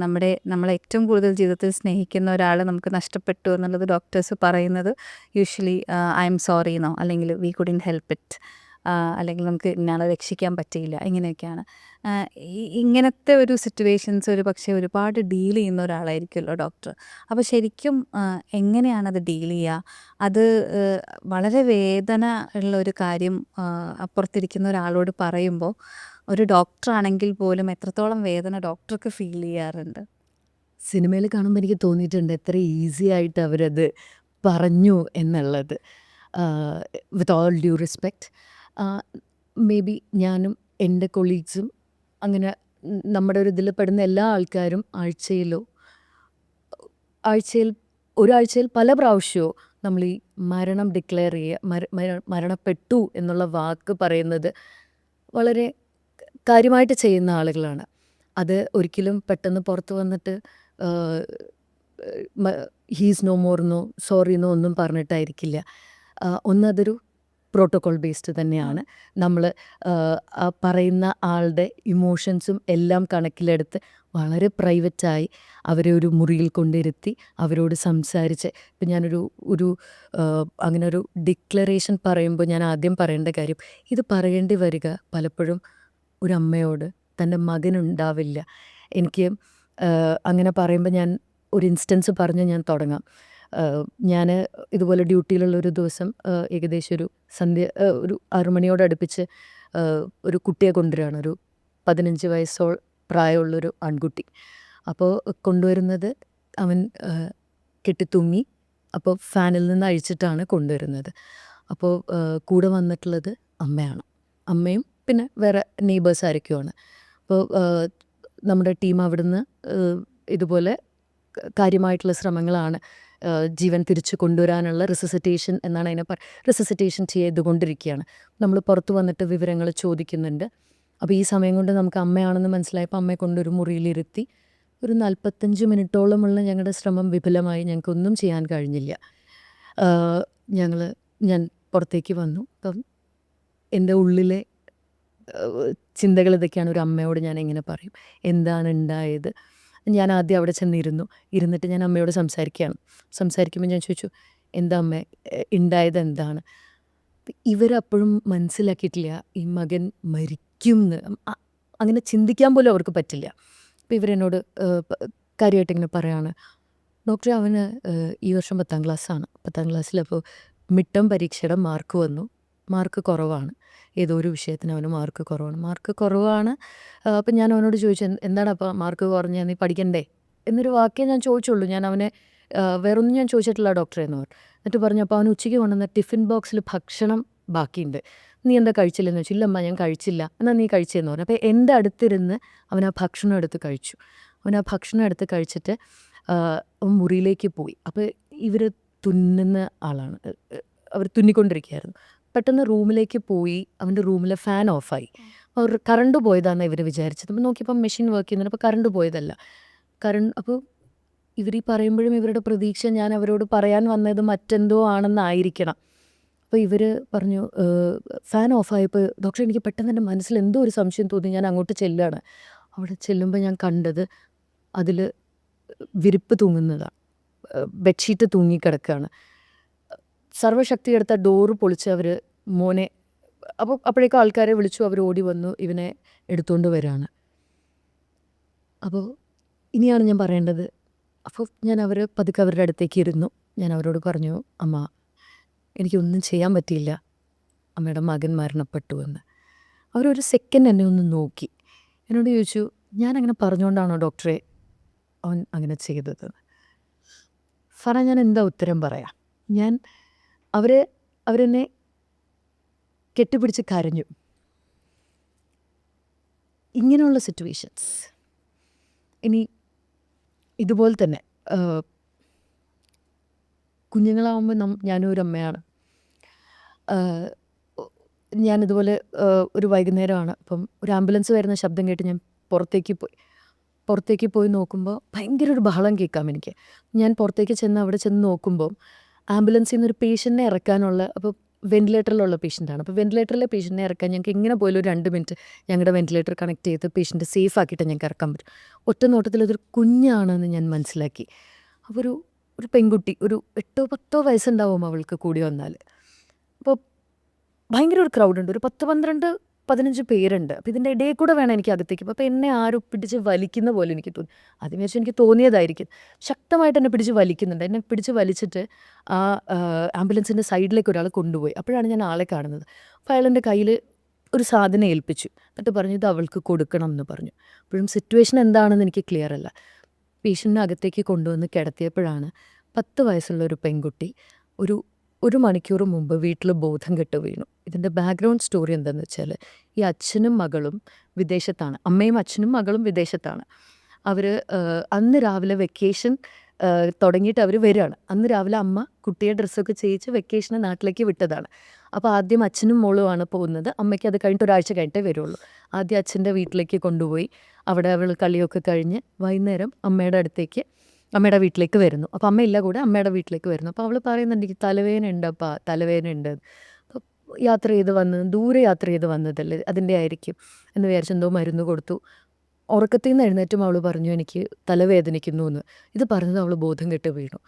നമ്മളെ ഏറ്റവും കൂടുതൽ ജീവിതത്തിൽ സ്നേഹിക്കുന്ന ഒരാൾ നമുക്ക് നഷ്ടപ്പെട്ടു എന്നുള്ളത് ഡോക്ടേഴ്സ് പറയുന്നത് യൂഷ്വലി ഐ എം സോറി എന്നോ അല്ലെങ്കിൽ വി കുഡിൻ ഹെൽപ്പ് ഇറ്റ്, അല്ലെങ്കിൽ നമുക്ക് ഇന്നയാളെ രക്ഷിക്കാൻ പറ്റിയില്ല, ഇങ്ങനെയൊക്കെയാണ്. ഇങ്ങനത്തെ ഒരു സിറ്റുവേഷൻസ് ഒരു പക്ഷേ ഒരുപാട് ഡീൽ ചെയ്യുന്ന ഒരാളായിരിക്കുമല്ലോ ഡോക്ടർ. അപ്പോൾ ശരിക്കും എങ്ങനെയാണത് ഡീൽ ചെയ്യുക? അത് വളരെ വേദന ഉള്ള ഒരു കാര്യം അപ്പുറത്തിരിക്കുന്ന ഒരാളോട് പറയുമ്പോൾ ഒരു ഡോക്ടറാണെങ്കിൽ പോലും എത്രത്തോളം വേദന ഡോക്ടർക്ക് ഫീൽ ചെയ്യാറുണ്ട്? സിനിമയിൽ കാണുമ്പോൾ എനിക്ക് തോന്നിയിട്ടുണ്ട് എത്ര ഈസി ആയിട്ട് അവരത് പറഞ്ഞു എന്നുള്ളത്. With all due respect, may be ഞാനും എൻ്റെ കൊളീഗ്സും അങ്ങനെ നമ്മുടെ ഒരു ഇതിൽ പെടുന്ന എല്ലാ ആൾക്കാരും ആഴ്ചയിൽ ഒരാഴ്ചയിൽ പല പ്രാവശ്യവും നമ്മൾ ഈ മരണം ഡിക്ലെയർ ചെയ്യുക, മരണപ്പെട്ടു എന്നുള്ള വാക്ക് പറയുന്നത് വളരെ കാര്യമായിട്ട് ചെയ്യുന്ന ആളുകളാണ്. അത് ഒരിക്കലും പെട്ടെന്ന് പുറത്ത് വന്നിട്ട് ഹീസ് നോ മോർ എന്നോ സോറി എന്നോ ഒന്നും പറഞ്ഞിട്ടായിരിക്കില്ല. ഒന്നതൊരു പ്രോട്ടോകോൾ ബേസ്ഡ് തന്നെയാണ്. നമ്മൾ പറയുന്ന ആളുടെ ഇമോഷൻസും എല്ലാം കണക്കിലെടുത്ത് വളരെ പ്രൈവറ്റായി അവരെ ഒരു മുറിയിൽ കൊണ്ടിരുത്തി അവരോട് സംസാരിച്ച്, ഇപ്പം ഞാനൊരു അങ്ങനെ ഒരു ഡിക്ലറേഷൻ പറയുമ്പോൾ ഞാൻ ആദ്യം പറയേണ്ട കാര്യം, ഇത് പറയേണ്ടി വരിക പലപ്പോഴും ഒരു അമ്മയോട് തൻ്റെ മകനുണ്ടാവില്ല. എനിക്ക് അങ്ങനെ പറയുമ്പോൾ ഞാൻ ഒരു ഇൻസ്റ്റൻസ് പറഞ്ഞ് ഞാൻ തുടങ്ങാം. ഞാൻ ഇതുപോലെ ഡ്യൂട്ടിയിലുള്ളൊരു ദിവസം ഏകദേശം ഒരു 6 മണിയോടടുപ്പിച്ച് ഒരു കുട്ടിയെ കൊണ്ടുവരികയാണ്. ഒരു 15 വയസ്സോ പ്രായമുള്ളൊരു ആൺകുട്ടി. അപ്പോൾ കൊണ്ടുവരുന്നത് അവൻ കെട്ടിത്തൂങ്ങി. അപ്പോൾ ഫാനിൽ നിന്ന് അഴിച്ചിട്ടാണ് കൊണ്ടുവരുന്നത്. അപ്പോൾ കൂടെ വന്നിട്ടുള്ളത് അമ്മയാണ്. അമ്മയും പിന്നെ വേറെ നെയ്ബേഴ്സ് ആയിരിക്കുമാണ്. അപ്പോൾ നമ്മുടെ ടീം അവിടുന്ന് ഇതുപോലെ കാര്യമായിട്ടുള്ള ശ്രമങ്ങളാണ് ജീവൻ തിരിച്ചു കൊണ്ടുവരാനുള്ള റിസസിറ്റേഷൻ എന്നാണ് റിസസിറ്റേഷൻ ചെയ്തുകൊണ്ടിരിക്കുകയാണ്. നമ്മൾ പുറത്ത് വന്നിട്ട് വിവരങ്ങൾ ചോദിക്കുന്നുണ്ട്. അപ്പോൾ ഈ സമയം കൊണ്ട് നമുക്ക് അമ്മയാണെന്ന് മനസ്സിലായപ്പോൾ അമ്മയെ കൊണ്ടൊരു മുറിയിലിരുത്തി ഒരു 45 മിനിറ്റോളമുള്ള ഞങ്ങളുടെ ശ്രമം വിഫലമായി. ഞങ്ങൾക്കൊന്നും ചെയ്യാൻ കഴിഞ്ഞില്ല. ഞാൻ പുറത്തേക്ക് വന്നു. അപ്പം എൻ്റെ ഉള്ളിലെ ചിന്തകൾ ഇതൊക്കെയാണ്. ഒരു അമ്മയോട് ഞാൻ എങ്ങനെ പറയും, എന്താണ് ഉണ്ടായത്? ഞാൻ ആദ്യം അവിടെ ഇരുന്നിട്ട് ഞാൻ അമ്മയോട് സംസാരിക്കുമ്പോൾ ഞാൻ ചോദിച്ചു, എന്താ അമ്മ ഉണ്ടായത് എന്താണ്? ഇവരപ്പോഴും മനസ്സിലാക്കിയിട്ടില്ല ഈ മകൻ മരിക്കും എന്ന്. അങ്ങനെ ചിന്തിക്കാൻ പോലും അവർക്ക് പറ്റില്ല. അപ്പോൾ ഇവരെന്നോട് കാര്യമായിട്ട് ഇങ്ങനെ പറയാണ്, ഡോക്ടറെ അവന് ഈ വർഷം 10ാം ക്ലാസ്സാണ്. 10ാം ക്ലാസ്സിലപ്പോൾ മിഡ് ടേം പരീക്ഷയുടെ മാർക്ക് വന്നു. മാർക്ക് കുറവാണ്. ഏതോ ഒരു വിഷയത്തിന് അവന് മാർക്ക് കുറവാണ്. അപ്പം ഞാൻ അവനോട് ചോദിച്ചു, എന്താണ് അപ്പോൾ മാർക്ക് കുറഞ്ഞ, നീ പഠിക്കണ്ടേ എന്നൊരു വാക്കേ ഞാൻ ചോദിച്ചുള്ളൂ. ഞാൻ അവനെ വേറൊന്നും ഞാൻ ചോദിച്ചിട്ടില്ല ഡോക്ടറെ എന്ന് പറഞ്ഞു. എന്നിട്ട് പറഞ്ഞു, അപ്പോൾ അവൻ ഉച്ചയ്ക്ക് കൊണ്ടുവന്ന ടിഫിൻ ബോക്സിൽ ഭക്ഷണം ബാക്കിയുണ്ട്, നീ എന്താ കഴിച്ചില്ലെന്ന് ചോദിച്ചു. ഇല്ലമ്മ ഞാൻ കഴിച്ചില്ല. എന്നാൽ നീ കഴിച്ചതെന്ന് പറഞ്ഞു. അപ്പോൾ എൻ്റെ അടുത്തിരുന്ന് അവൻ ആ ഭക്ഷണം എടുത്ത് കഴിച്ചു. അവൻ ആ ഭക്ഷണം എടുത്ത് കഴിച്ചിട്ട് അവൻ മുറിയിലേക്ക് പോയി. അപ്പോൾ ഇവർ തുന്നുന്ന ആളാണ്, അവർ തുന്നിക്കൊണ്ടിരിക്കുകയായിരുന്നു. പെട്ടെന്ന് റൂമിലേക്ക് പോയി. അവൻ്റെ റൂമിലെ ഫാൻ ഓഫായി. അവർ കറണ്ട് പോയതാണെന്ന് ഇവർ വിചാരിച്ചത്. അപ്പോൾ നോക്കിയപ്പോൾ മെഷീൻ വർക്ക് ചെയ്യുന്നുണ്ട്. അപ്പോൾ കറണ്ട് പോയതല്ല. അപ്പോൾ ഇവർ ഈ പറയുമ്പോഴും ഇവരുടെ പ്രതീക്ഷ ഞാൻ അവരോട് പറയാൻ വന്നത് മറ്റെന്തോ ആണെന്നായിരിക്കണം. അപ്പോൾ ഇവർ പറഞ്ഞു, ഫാൻ ഓഫായപ്പോൾ ഡോക്ടർ എനിക്ക് പെട്ടെന്ന് എൻ്റെ മനസ്സിൽ എന്തോ ഒരു സംശയം തോന്നി. ഞാൻ അങ്ങോട്ട് ചെല്ലുകയാണ്. അവിടെ ചെല്ലുമ്പോൾ ഞാൻ കണ്ടത് അതിൽ വിരിപ്പ് തൂങ്ങുന്നതാണ്, ബെഡ്ഷീറ്റ് തൂങ്ങിക്കിടക്കുകയാണ്. സർവ്വശക്തി എടുത്ത ഡോറ് പൊളിച്ച് അവർ മോനെ, അപ്പോഴേക്കും ആൾക്കാരെ വിളിച്ചു. അവർ ഓടി വന്നു, ഇവനെ എടുത്തുകൊണ്ട് വരികയാണ്. അപ്പോൾ ഇനിയാണ് ഞാൻ പറയേണ്ടത്. അപ്പോൾ ഞാൻ പതുക്കെ അവരുടെ അടുത്തേക്ക് ഇരുന്നു. ഞാൻ അവരോട് പറഞ്ഞു, അമ്മ എനിക്കൊന്നും ചെയ്യാൻ പറ്റിയില്ല, അമ്മയുടെ മകൻ മരണപ്പെട്ടു എന്ന്. അവരൊരു സെക്കൻഡ് എന്നെ ഒന്ന് നോക്കി. എന്നോട് ചോദിച്ചു, ഞാനങ്ങനെ പറഞ്ഞുകൊണ്ടാണോ ഡോക്ടറെ അവൻ അങ്ങനെ ചെയ്തത്? ഞാൻ എന്താ ഉത്തരം പറയാം? അവരെന്നെ കെട്ടിപ്പിടിച്ച് കരഞ്ഞു. ഇങ്ങനെയുള്ള സിറ്റുവേഷൻസ് ഇനി ഇതുപോലെ തന്നെ കുഞ്ഞുങ്ങളാവുമ്പോൾ ഞാനും ഒരു അമ്മയാണ്. ഞാനിതുപോലെ ഒരു വൈകുന്നേരമാണ്. അപ്പം ഒരു ആംബുലൻസ് വരുന്ന ശബ്ദം കേട്ട് ഞാൻ പുറത്തേക്ക് പോയി നോക്കുമ്പോൾ ഭയങ്കര ഒരു ബഹളം കേൾക്കാം എനിക്ക്. ഞാൻ പുറത്തേക്ക് അവിടെ ചെന്ന് നോക്കുമ്പോൾ ആംബുലൻസിൽ നിന്നൊരു പേഷ്യൻറ്റിനെ ഇറക്കാനുള്ള, അപ്പോൾ വെന്റിലേറ്ററിലുള്ള പേഷ്യൻ്റാണ്. അപ്പോൾ വെന്റിലേറ്ററിലെ പേഷ്യൻറ്റിനെ ഇറക്കാൻ ഞങ്ങൾക്ക് എങ്ങനെ പോയാലും ഒരു 2 മിനിറ്റ് ഞങ്ങളുടെ വെന്റിലേറ്റർ കണക്ട് ചെയ്ത് പേഷ്യൻറ്റ് സേഫ് ആക്കിയിട്ട് ഞങ്ങൾക്ക് ഇറക്കാൻ പറ്റും. ഒറ്റ നോട്ടത്തിൽ അതൊരു കുഞ്ഞാണെന്ന് ഞാൻ മനസ്സിലാക്കി. അപ്പോൾ ഒരു പെൺകുട്ടി ഒരു 8-10 വയസ്സുണ്ടാവും അവൾക്ക് കൂടി വന്നാൽ. അപ്പോൾ ഭയങ്കര ഒരു ക്രൗഡുണ്ട്. ഒരു 10-12-15 പേരുണ്ട്. അപ്പോൾ ഇതിൻ്റെ ഇടയിൽ കൂടെ വേണം എനിക്ക് അകത്തേക്ക്. അപ്പോൾ എന്നെ ആരും പിടിച്ച് വലിക്കുന്ന പോലെ എനിക്ക് തോന്നി. ആദ്യം വിചാരിച്ചു എനിക്ക് തോന്നിയതായിരിക്കും. ശക്തമായിട്ട് എന്നെ പിടിച്ച് വലിക്കുന്നുണ്ട്. എന്നെ പിടിച്ച് വലിച്ചിട്ട് ആ ആംബുലൻസിൻ്റെ സൈഡിലേക്ക് ഒരാൾ കൊണ്ടുപോയി. അപ്പോഴാണ് ഞാൻ ആളെ കാണുന്നത്. അപ്പോൾ അയാളെൻ്റെ കയ്യിൽ ഒരു സാധനം ഏൽപ്പിച്ചു. എന്നിട്ട് പറഞ്ഞു ഇത് അവൾക്ക് കൊടുക്കണം എന്ന് പറഞ്ഞു. അപ്പോഴും സിറ്റുവേഷൻ എന്താണെന്ന് എനിക്ക് ക്ലിയർ അല്ല. പേഷ്യൻറ്റിനെ അകത്തേക്ക് കൊണ്ടുവന്ന് കിടത്തിയപ്പോഴാണ് 10 വയസ്സുള്ള ഒരു പെൺകുട്ടി ഒരു മണിക്കൂർ മുമ്പ് വീട്ടിൽ ബോധം കെട്ട് വീണു. ഇതിൻ്റെ ബാക്ക്ഗ്രൗണ്ട് സ്റ്റോറി എന്താണെന്ന് വെച്ചാൽ ഈ അച്ഛനും മകളും വിദേശത്താണ്. അമ്മയും അച്ഛനും മകളും വിദേശത്താണ്. അവർ അന്ന് രാവിലെ വെക്കേഷൻ തുടങ്ങിയിട്ട് അവർ വരികയാണ്. അന്ന് രാവിലെ അമ്മ കുട്ടിയെ ഡ്രസ്സൊക്കെ ചെയ്യിച്ച് വെക്കേഷന് നാട്ടിലേക്ക് വിട്ടതാണ്. അപ്പോൾ ആദ്യം അച്ഛനും മോളുമാണ് പോകുന്നത്. അമ്മയ്ക്ക് അത് കഴിഞ്ഞിട്ട് ഒരാഴ്ച കഴിഞ്ഞിട്ടേ വരുള്ളൂ. ആദ്യം അച്ഛൻ്റെ വീട്ടിലേക്ക് കൊണ്ടുപോയി അവിടെ അവൾ കളിയൊക്കെ കഴിഞ്ഞ് വൈകുന്നേരം അമ്മയുടെ വീട്ടിലേക്ക് വരുന്നു. അപ്പോൾ അമ്മയില്ല കൂടെ അമ്മയുടെ വീട്ടിലേക്ക് വരുന്നു. അപ്പോൾ അവൾ പറയുന്നുണ്ട് എനിക്ക് തലവേദന ഉണ്ട് അപ്പാ, തലവേദന ഉണ്ട്. അപ്പോൾ യാത്ര ചെയ്ത് വന്നത് ദൂരെ യാത്ര ചെയ്ത് വന്നതല്ലേ അതിൻ്റെ ആയിരിക്കും എന്ന് വിചാരിച്ച് എന്തോ മരുന്ന് കൊടുത്തു. ഉറക്കത്തിൽ നിന്ന് എഴുന്നേറ്റും അവൾ പറഞ്ഞു എനിക്ക് തലവേദനിക്കുന്നു എന്ന്. ഇത് പറഞ്ഞത് അവൾ ബോധം കെട്ട് വീണു.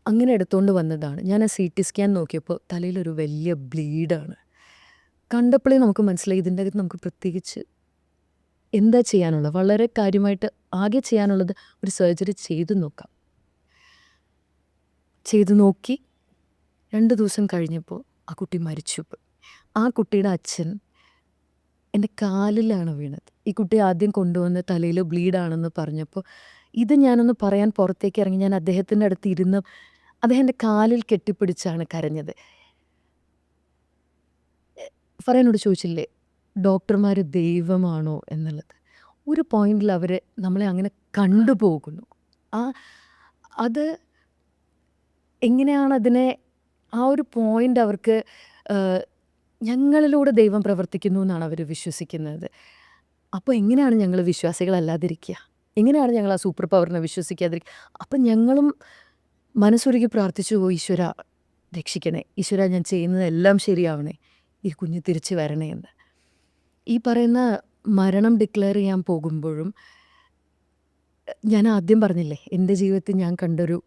അങ്ങനെ എടുത്തുകൊണ്ട് വന്നതാണ്. ഞാൻ ആ CT സ്കാൻ നോക്കിയപ്പോൾ തലയിലൊരു വലിയ ബ്ലീഡാണ്. കണ്ടപ്പോഴേ നമുക്ക് മനസ്സിലായി ഇതിൻ്റെ അകത്ത് നമുക്ക് പ്രത്യേകിച്ച് എന്താ ചെയ്യാനുള്ളത്. വളരെ കാര്യമായിട്ട് ആകെ ചെയ്യാനുള്ളത് ഒരു സർജറി ചെയ്തു നോക്കാം. ചെയ്തു നോക്കി 2 ദിവസം കഴിഞ്ഞപ്പോൾ ആ കുട്ടി മരിച്ചു. ആ കുട്ടിയുടെ അച്ഛൻ എൻ്റെ കാലിലാണ് വീണത്. ഈ കുട്ടി ആദ്യം കൊണ്ടുവന്ന് തലയിൽ ബ്ലീഡാണെന്ന് പറഞ്ഞപ്പോൾ ഇത് ഞാനൊന്ന് പറയാൻ പുറത്തേക്ക് ഇറങ്ങി. ഞാൻ അദ്ദേഹത്തിൻ്റെ അടുത്ത് ഇരുന്ന് അദ്ദേഹം എൻ്റെ കാലിൽ കെട്ടിപ്പിടിച്ചാണ് കരഞ്ഞത്. പറയാനോട് ചോദിച്ചില്ലേ ഡോക്ടർമാർ ദൈവമാണോ എന്നുള്ളത്. ഒരു പോയിന്റിൽ അവർ നമ്മളെ അങ്ങനെ കണ്ടുപോകുന്നു. അത് എങ്ങനെയാണ് അതിനെ ആ ഒരു പോയിന്റ് അവർക്ക് ഞങ്ങളിലൂടെ ദൈവം പ്രവർത്തിക്കുന്നു എന്നാണ് അവർ വിശ്വസിക്കുന്നത്. അപ്പോൾ എങ്ങനെയാണ് ഞങ്ങൾ വിശ്വാസികളല്ലാതിരിക്കുക? എങ്ങനെയാണ് ഞങ്ങൾ ആ സൂപ്പർ പവറിനെ വിശ്വസിക്കാതിരിക്കുക? അപ്പം ഞങ്ങളും മനസ്സുരുകി പ്രാർത്ഥിച്ചു ഈശ്വര രക്ഷിക്കണേ, ഈശ്വര ഞാൻ ചെയ്യുന്നതെല്ലാം ശരിയാവണേ, ഈ കുഞ്ഞ് തിരിച്ചു വരണേ എന്ന്. ഈ പറയുന്ന മരണം ഡിക്ലെയർ ചെയ്യാൻ പോകുമ്പോഴും ഞാൻ ആദ്യം പറഞ്ഞില്ലേ എൻ്റെ ജീവിതത്തിൽ ഞാൻ കണ്ടൊരു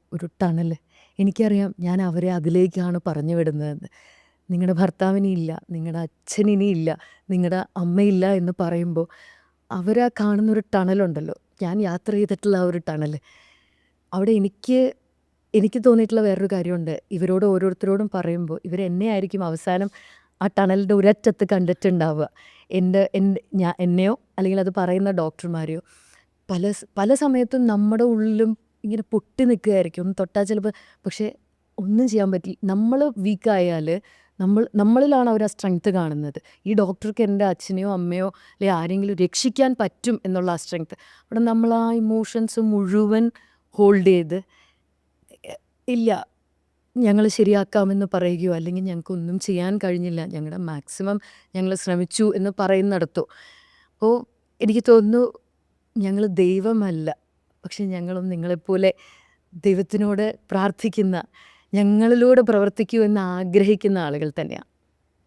ടണൽ. എനിക്കറിയാം ഞാൻ അവരെ അതിലേക്കാണ് പറഞ്ഞു വിടുന്നതെന്ന്. നിങ്ങളുടെ ഭർത്താവിനില്ല, നിങ്ങളുടെ അച്ഛനിനിയില്ല, നിങ്ങളുടെ അമ്മയില്ല എന്ന് പറയുമ്പോൾ അവരാ കാണുന്നൊരു ടണലുണ്ടല്ലോ, ഞാൻ യാത്ര ചെയ്തിട്ടുള്ള ആ ഒരു ടണൽ. അവിടെ എനിക്ക് തോന്നിയിട്ടുള്ള വേറൊരു കാര്യമുണ്ട്. ഇവരോട് ഓരോരുത്തരോടും പറയുമ്പോൾ ഇവരെന്നെ ആയിരിക്കും അവസാനം ആ ടണലിൻ്റെ ഒരറ്റത്ത് കണ്ടിട്ടുണ്ടാവുക. എന്നെയോ അല്ലെങ്കിൽ അത് പറയുന്ന ഡോക്ടർമാരെയോ. പല സമയത്തും നമ്മുടെ ഉള്ളിലും ഇങ്ങനെ പൊട്ടി നിൽക്കുകയായിരിക്കും. ഒന്ന് തൊട്ടാൽ ചിലപ്പോൾ, പക്ഷേ ഒന്നും ചെയ്യാൻ പറ്റില്ല. നമ്മൾ വീക്കായാൽ നമ്മളിലാണ് അവർ ആ സ്ട്രെങ്ത്ത് കാണുന്നത്. ഈ ഡോക്ടർക്ക് എൻ്റെ അച്ഛനെയോ അമ്മയോ അല്ലെങ്കിൽ ആരെങ്കിലും രക്ഷിക്കാൻ പറ്റും എന്നുള്ള ആ സ്ട്രെങ്ത്ത്. അവിടെ നമ്മൾ ആ ഇമോഷൻസ് മുഴുവൻ ഹോൾഡ് ചെയ്ത് ഇല്ല ഞങ്ങൾ ശരിയാക്കാമെന്ന് പറയുകയോ അല്ലെങ്കിൽ ഞങ്ങൾക്കൊന്നും ചെയ്യാൻ കഴിഞ്ഞില്ല, ഞങ്ങളുടെ മാക്സിമം ഞങ്ങൾ ശ്രമിച്ചു എന്ന് പറയുന്നിടത്തോ. അപ്പോൾ എനിക്ക് തോന്നുന്നു ഞങ്ങൾ ദൈവമല്ല, പക്ഷെ ഞങ്ങളും നിങ്ങളെപ്പോലെ ദൈവത്തിനോട് പ്രാർത്ഥിക്കുന്ന, ഞങ്ങളിലൂടെ പ്രവർത്തിക്കൂ എന്ന് ആഗ്രഹിക്കുന്ന ആളുകൾ തന്നെയാണ്.